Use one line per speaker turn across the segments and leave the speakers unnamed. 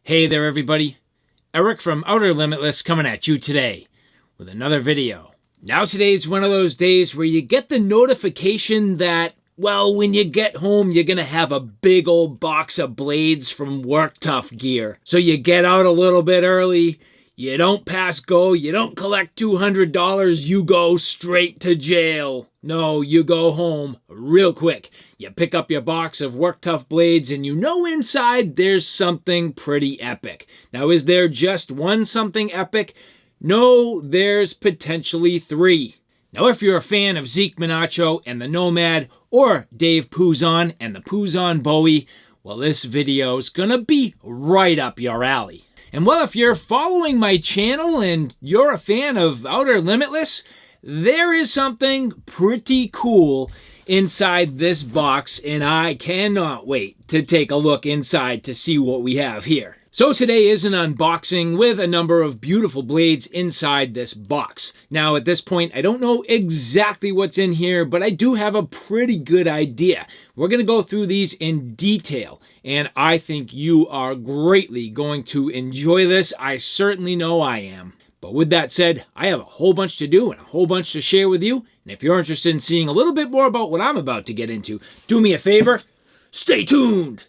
Hey there everybody, Eric from Outer Limitless coming at you today with another video. Now today's one of those days where you get the notification that, well, when you get home you're gonna have a big old box of blades from Tuff Gear. So you get out a little bit early, you don't pass go, you don't collect $200, you go straight to jail. No, you go home real quick. You pick up your box of Tuff blades and you know inside there's something pretty epic. Now, is there just one something epic? No, there's potentially three. Now, if you're a fan of Zeke Manacho and the Nomad, or Dave Puzon and the Puzon Bowie, well, this video's gonna be right up your alley. And well, if you're following my channel and you're a fan of Outer Limitless, there is something pretty cool inside this box, and I cannot wait to take a look inside to see what we have here. So today is an unboxing with a number of beautiful blades inside this box. Now at this point, I don't know exactly what's in here, but I do have a pretty good idea. We're gonna go through these in detail, and I think you are greatly going to enjoy this. I certainly know I am. But with that said, I have a whole bunch to do and a whole bunch to share with you. And if you're interested in seeing a little bit more about what I'm about to get into, do me a favor, stay tuned.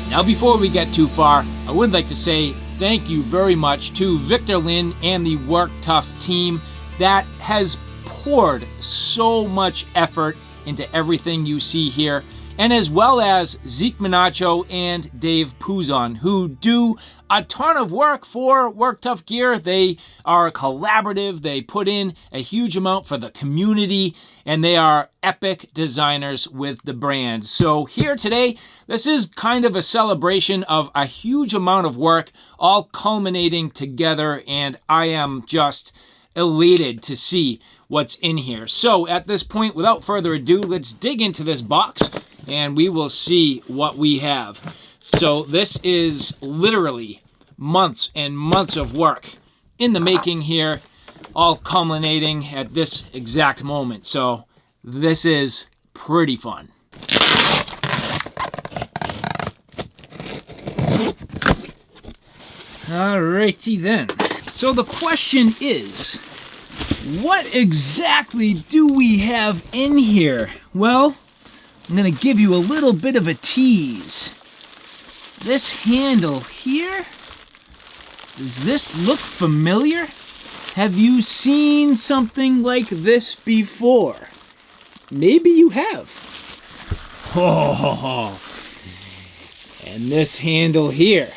Now before we get too far, I would like to say thank you very much to Victor Lin and the Tuff team that has poured so much effort into everything you see here, and as well as Zeke Manacho and Dave Puzon, who do a ton of work for Tuff Gear. They are collaborative, they put in a huge amount for the community, and they are epic designers with the brand. So here today, this is kind of a celebration of a huge amount of work, all culminating together, and I am just elated to see what's in here. So at this point, without further ado, let's dig into this box and we will see what we have. So this is literally months and months of work in the making here, all culminating at this exact moment. So this is pretty fun. Alrighty then. So the question is, what exactly do we have in here? Well, I'm gonna give you a little bit of a tease. This handle here, does this look familiar? Have you seen something like this before? Maybe you have. Oh, and this handle here,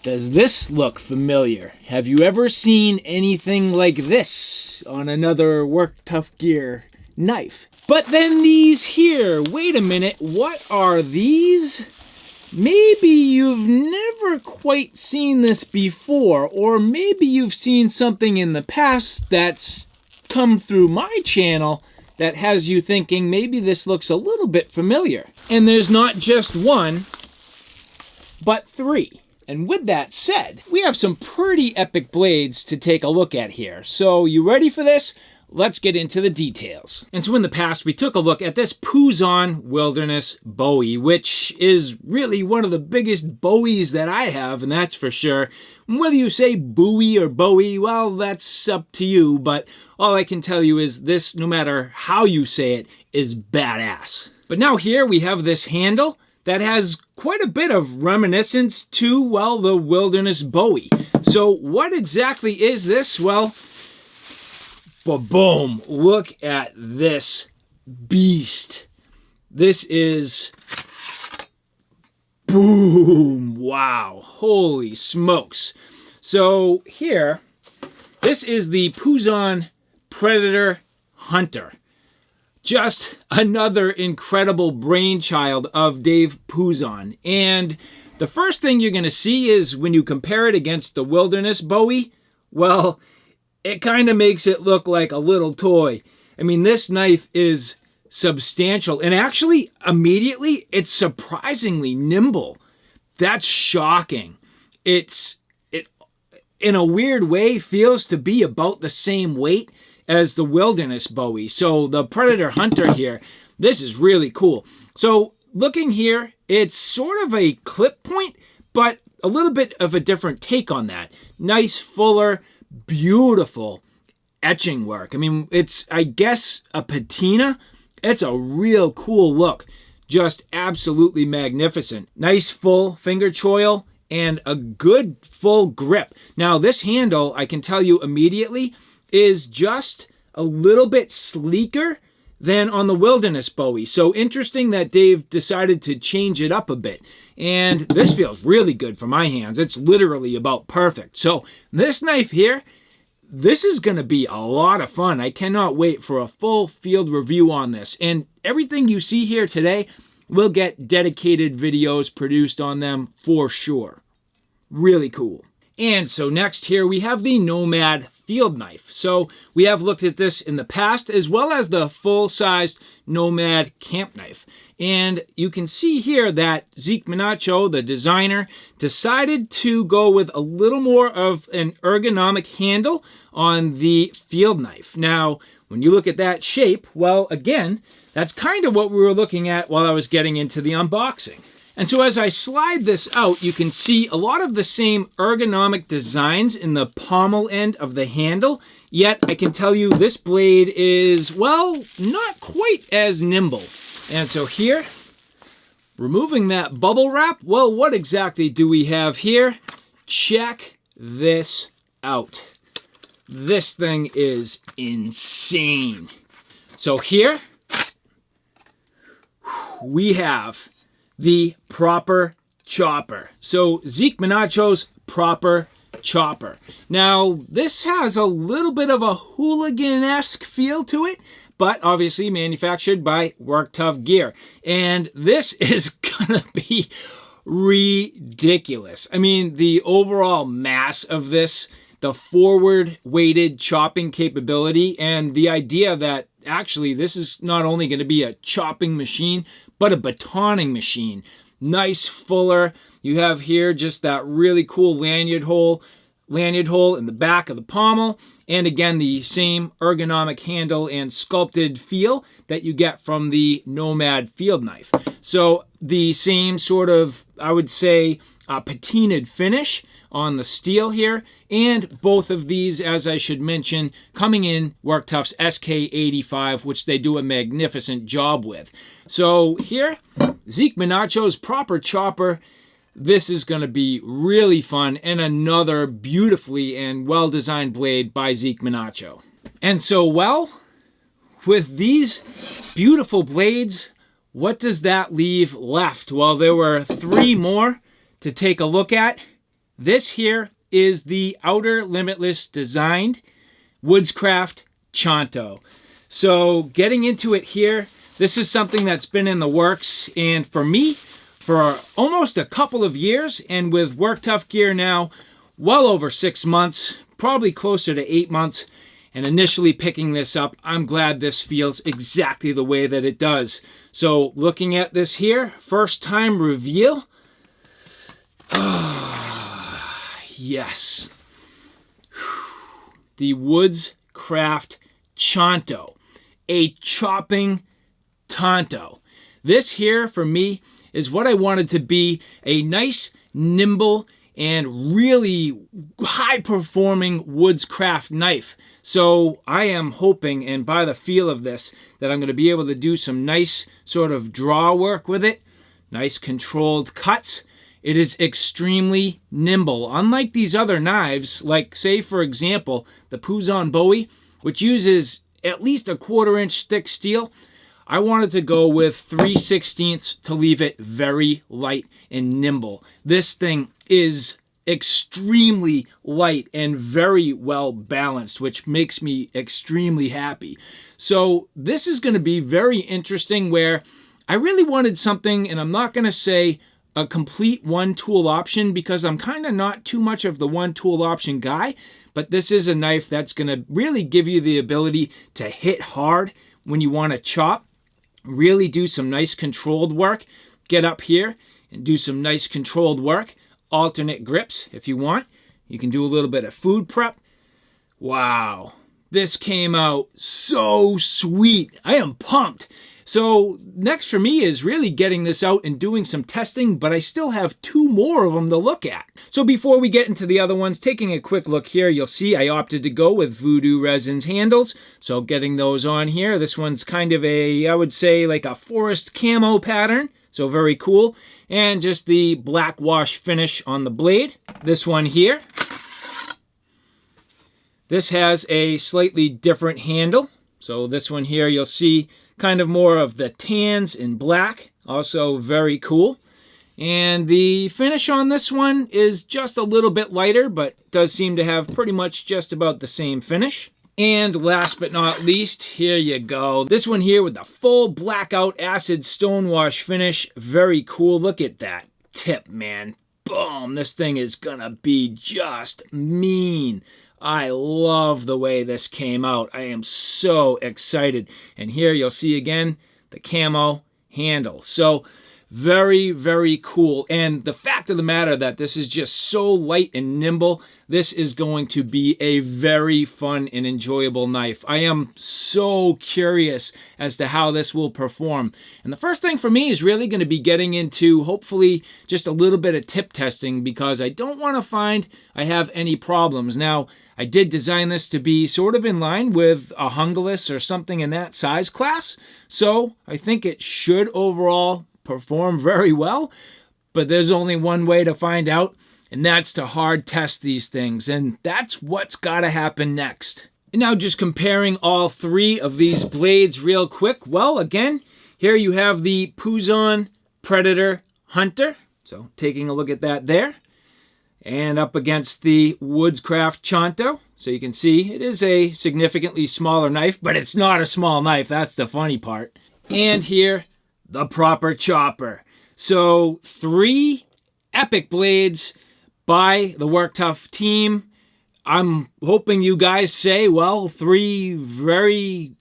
does this look familiar? Have you ever seen anything like this on another Tuff Gear knife? But then these here, wait a minute, what are these? Maybe you've never quite seen this before, or maybe you've seen something in the past that's come through my channel that has you thinking maybe this looks a little bit familiar. And there's not just one, but three. And with that said, we have some pretty epic blades to take a look at here. So you ready for this? Let's get into the details. And so in the past, we took a look at this Puzon Wilderness Bowie, which is really one of the biggest Bowies that I have, and that's for sure. Whether you say Bowie or Bowie, well, that's up to you, but all I can tell you is this, no matter how you say it, is badass. But now here we have this handle that has quite a bit of reminiscence to, well, the Wilderness Bowie. So what exactly is this? Well, boom, look at this beast. This is, boom, wow, holy smokes. So here, this is the Puzon Predator Hunter. Just another incredible brainchild of Dave Puzon. And the first thing you're going to see is when you compare it against the Wilderness Bowie, well, it kind of makes it look like a little toy. I mean, this knife is substantial, and actually, immediately, it's surprisingly nimble. That's shocking. It, in a weird way, feels to be about the same weight as the Wilderness Bowie. So the Predator Hunter here, This is really cool. So looking here, it's sort of a clip point, but a little bit of a different take on that. Nice, fuller, beautiful etching work. I mean, it's, I guess, a patina. It's a real cool look. Just absolutely magnificent. Nice full finger choil and a good full grip. Now this handle, I can tell you immediately, is just a little bit sleeker than on the Wilderness Bowie. So interesting that Dave decided to change it up a bit. And this feels really good for my hands. It's literally about perfect. So this knife here, this is going to be a lot of fun. I cannot wait for a full field review on this. And everything you see here today will get dedicated videos produced on them for sure. Really cool. And so next here we have the Nomad field knife. So we have looked at this in the past, as well as the full-sized Nomad camp knife. And you can see here that Zeke Manacho, the designer, decided to go with a little more of an ergonomic handle on the field knife. Now, when you look at that shape, well, again, that's kind of what we were looking at while I was getting into the unboxing. And so as I slide this out, you can see a lot of the same ergonomic designs in the pommel end of the handle, yet I can tell you this blade is, well, not quite as nimble. And so here, removing that bubble wrap, well, what exactly do we have here? Check this out. This thing is insane. So here, we have the proper chopper. So Zeke Manacho's proper chopper. Now, this has a little bit of a hooligan-esque feel to it, but obviously manufactured by Tuff Gear. And this is gonna be ridiculous. I mean, the overall mass of this, the forward-weighted chopping capability, and the idea that actually this is not only gonna be a chopping machine, but a batoning machine. Nice fuller. You have here just that really cool lanyard hole in the back of the pommel. And again, the same ergonomic handle and sculpted feel that you get from the Nomad field knife. So the same sort of, I would say, patinaed finish on the steel here. And both of these, as I should mention, coming in WorkTuff's SK85, which they do a magnificent job with. So here, Zeke Manacho's proper chopper. This is going to be really fun, and another beautifully and well-designed blade by Zeke Manacho. And so, well, with these beautiful blades, what does that leave left? Well, there were 3 more to take a look at. This here is the Outer Limitless designed Woodscraft Chanto. So getting into it here, this is something that's been in the works, and for me, for almost a couple of years, and with Tuff Gear now, well over 6 months, probably closer to 8 months, and initially picking this up, I'm glad this feels exactly the way that it does. So looking at this here, first time reveal. Yes. The Woodscraft Chanto, a chopping Tanto. This here, for me, is what I wanted to be, a nice, nimble, and really high-performing Woodscraft knife. So I am hoping, and by the feel of this, that I'm going to be able to do some nice sort of draw work with it, nice controlled cuts. It is extremely nimble. Unlike these other knives, like say for example, the Puzon Bowie, which uses at least a 1/4 inch thick steel, I wanted to go with 3/16 to leave it very light and nimble. This thing is extremely light and very well balanced, which makes me extremely happy. So this is going to be very interesting, where I really wanted something, and I'm not going to say a complete one tool option, because I'm kind of not too much of the one tool option guy, but this is a knife that's going to really give you the ability to hit hard when you want to chop, really do some nice controlled work, get up here and do some nice controlled work, alternate grips if you want. You can do a little bit of food prep. Wow, this came out so sweet. I am pumped. So next for me is really getting this out and doing some testing, but I still have 2 more of them to look at. So before we get into the other ones, taking a quick look here, you'll see I opted to go with Voodoo Resins handles. So getting those on here. This one's kind of a, I would say, like a forest camo pattern. So very cool. And just the black wash finish on the blade. This one here. This has a slightly different handle. So this one here, you'll see kind of more of the tans in black. Also very cool. And the finish on this one is just a little bit lighter, but does seem to have pretty much just about the same finish. And last but not least, here you go. This one here with the full blackout acid stonewash finish. Very cool. Look at that tip, man. Boom. This thing is gonna be just mean. I love the way this came out. I am so excited. And here you'll see again the camo handle. So very, very cool. And the fact of the matter that this is just so light and nimble, this is going to be a very fun and enjoyable knife. I am so curious as to how this will perform. And the first thing for me is really going to be getting into hopefully just a little bit of tip testing, because I don't want to find I have any problems. Now, I did design this to be sort of in line with a Hungerless or something in that size class. So I think it should overall perform very well, but there's only one way to find out, and that's to hard test these things, and that's what's got to happen next. And now just comparing all 3 of these blades real quick. Well, again, here you have the Puzon Predator Hunter, so taking a look at that there, and up against the Woodscraft Chanto. So you can see it is a significantly smaller knife, but it's not a small knife. That's the funny part. And here, the proper chopper. So 3 epic blades by the Work Tuff team. I'm hoping you guys say, well, 3 very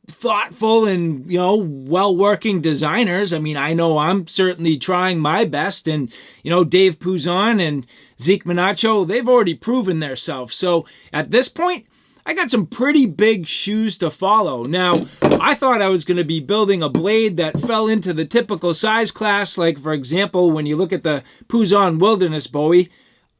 thoughtful and, well-working designers. I mean, I know I'm certainly trying my best, and, Dave Puzon and Zeke Manacho, they've already proven themselves. So at this point, I got some pretty big shoes to follow. Now, I thought I was going to be building a blade that fell into the typical size class, like, for example, when you look at the Puzon Wilderness Bowie,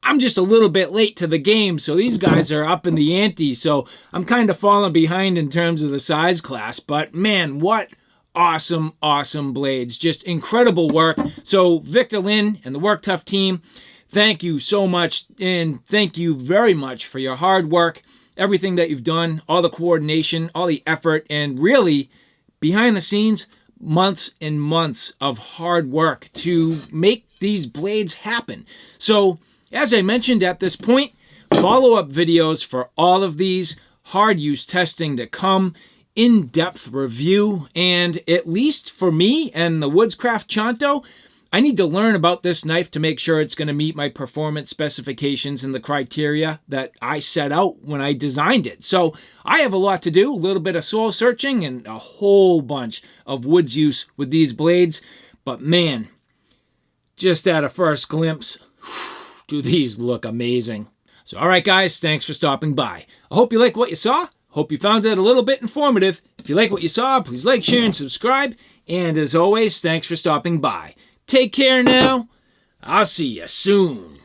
I'm just a little bit late to the game, so these guys are up in the ante, so I'm kind of falling behind in terms of the size class. But man, what awesome, awesome blades. Just incredible work. So Victor Lin and the Work Tuff team, thank you so much, and thank you very much for your hard work, everything that you've done, all the coordination, all the effort, and really, behind the scenes, months and months of hard work to make these blades happen. So, as I mentioned at this point, follow-up videos for all of these, hard use testing to come, in-depth review, and at least for me and the Woodscraft Chanto, I need to learn about this knife to make sure it's going to meet my performance specifications and the criteria that I set out when I designed it. So I have a lot to do, a little bit of soul searching and a whole bunch of woods use with these blades. But man, just at a first glimpse, do these look amazing. So all right guys, thanks for stopping by. I hope you like what you saw. Hope you found it a little bit informative. If you like what you saw, please like, share, and subscribe. And as always, thanks for stopping by. Take care now. I'll see you soon.